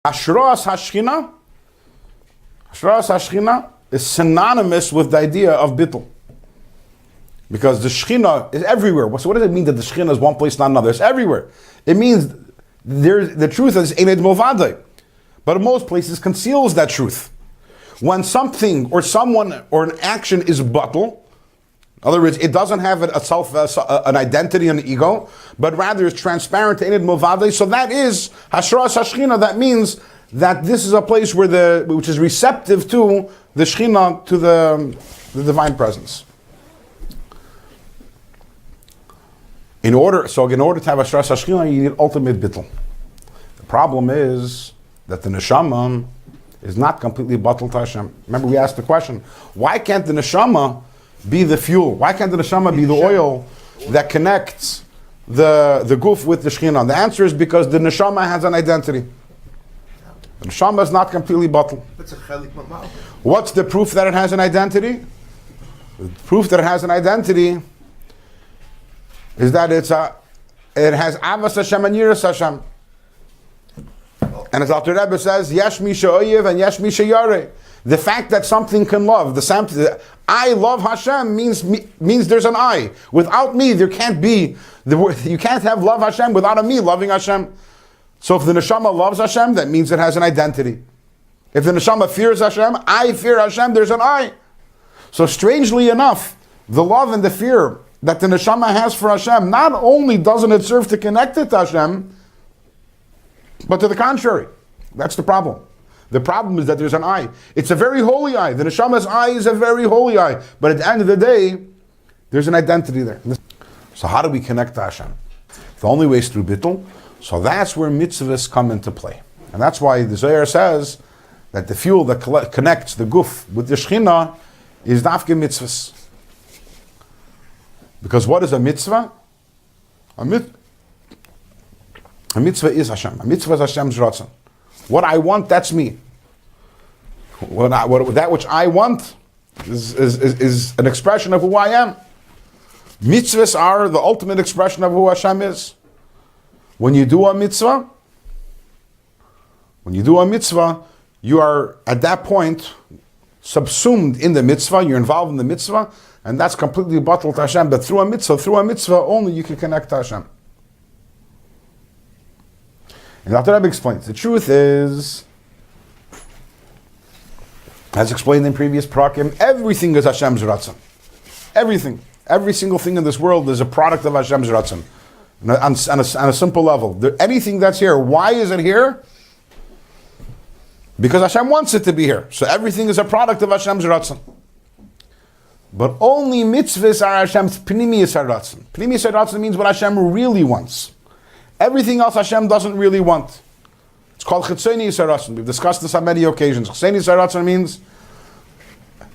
Hashras Hashchina is synonymous with the idea of bittul. Because the Shechina is everywhere. So what does it mean that the Shechina is one place, not another? It's everywhere. It means the truth is Eined Movadai. But in most places conceals that truth. When something or someone or an action is bittul, in other words, it doesn't have an identity and an ego, but rather is transparent to Eined Movadai. So that is Hashras Hashchina. That means that this is a place which is receptive to the Shechina, to the divine presence. In order to have Hashras Hashchina, you need ultimate bittul. The problem is that the neshama is not completely bittul to Hashem. Remember, we asked the question: why can't the neshama be the fuel? Why can't the neshama be the oil that connects the guf with the Shechina? The answer is because the neshama has an identity. The neshama is not completely bittul. What's the proof that it has an identity? The proof that it has an identity is that it has avas Hashem and yiras Hashem. And as Alter Rebbe says, yesh misha oyev and yesh misha yareh. The fact that something can love, I love Hashem means there's an I. Without me, there can't be, you can't have love Hashem without a me loving Hashem. So if the neshama loves Hashem, that means it has an identity. If the neshama fears Hashem, I fear Hashem, there's an I. So strangely enough, the love and the fear that the neshama has for Hashem, not only doesn't it serve to connect it to Hashem, but to the contrary. That's the problem. The problem is that there's an I. It's a very holy I. The neshama's I is a very holy I. But at the end of the day, there's an identity there. So how do we connect to Hashem? The only way is through bittul. So that's where mitzvahs come into play. And that's why the Zohar says that the fuel that connects the guf with the Shechina is dafke mitzvahs. Because what is a mitzvah? A mitzvah is Hashem. A mitzvah is Hashem's ratzon. What I want, that's me. That which I want is an expression of who I am. Mitzvahs are the ultimate expression of who Hashem is. When you do a mitzvah, you are at that point subsumed in the mitzvah, you're involved in the mitzvah, and that's completely bittul to Hashem. But through a mitzvah only you can connect to Hashem. And Alter Rebbe explains, the truth is, as explained in previous prakim, everything is Hashem's ratzon. Everything. Every single thing in this world is a product of Hashem's ratzon. On a simple level. Anything that's here, why is it here? Because Hashem wants it to be here. So everything is a product of Hashem's ratzon. But only mitzvahs are Hashem's pnimiyus haratzon. Pnimiyus haratzon means what Hashem really wants. Everything else Hashem doesn't really want. It's called chitzoniyus haratzon. We've discussed this on many occasions. Chitzoniyus haratzon means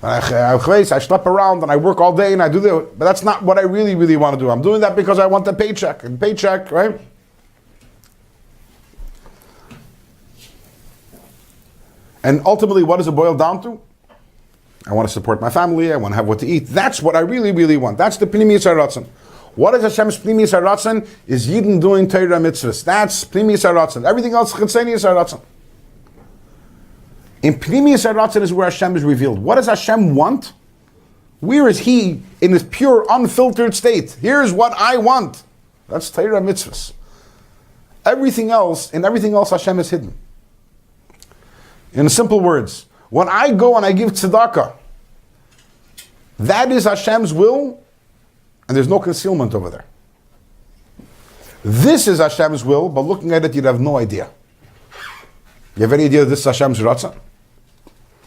I schlep around and I work all day and I do that, but that's not what I really, really want to do. I'm doing that because I want the paycheck. And paycheck, right? And ultimately, what does it boil down to? I want to support my family. I want to have what to eat. That's what I really, really want. That's the pnimiyus haratzon. What is Hashem's pnimiyus haratzon? Is Yidden doing Torah mitzvahs. That's pnimiyus haratzon. Everything else is chitzoniyus haratzon. In pnimiyus haratzon is where Hashem is revealed. What does Hashem want? Where is He in His pure, unfiltered state? Here's what I want. That's Torah mitzvahs. Everything else Hashem is hidden. In simple words, when I go and I give tzedakah, that is Hashem's will, and there's no concealment over there. This is Hashem's will, but looking at it, you'd have no idea. You have any idea that this is Hashem's ratzon?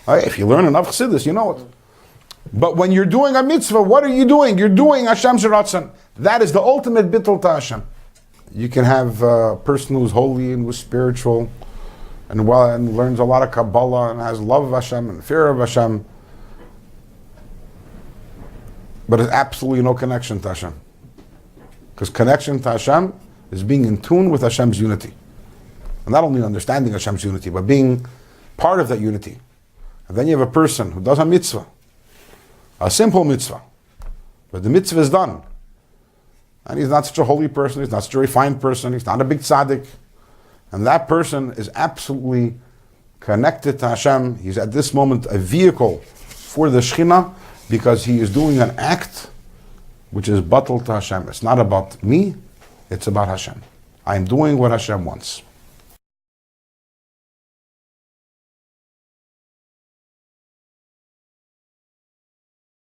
If you learn enough chassidus, you know it. But when you're doing a mitzvah, what are you doing? You're doing Hashem's ratzon. That is the ultimate bittul to Hashem. You can have a person who's holy and who's spiritual, and learns a lot of Kabbalah and has love of Hashem and fear of Hashem, but has absolutely no connection to Hashem. Because connection to Hashem is being in tune with Hashem's unity. And not only understanding Hashem's unity, but being part of that unity. And then you have a person who does a mitzvah, a simple mitzvah, but the mitzvah is done. And he's not such a holy person, he's not such a refined person, he's not a big tzaddik. And that person is absolutely connected to Hashem. He's at this moment a vehicle for the Shekhinah because he is doing an act which is batal to Hashem. It's not about me, it's about Hashem. I am doing what Hashem wants.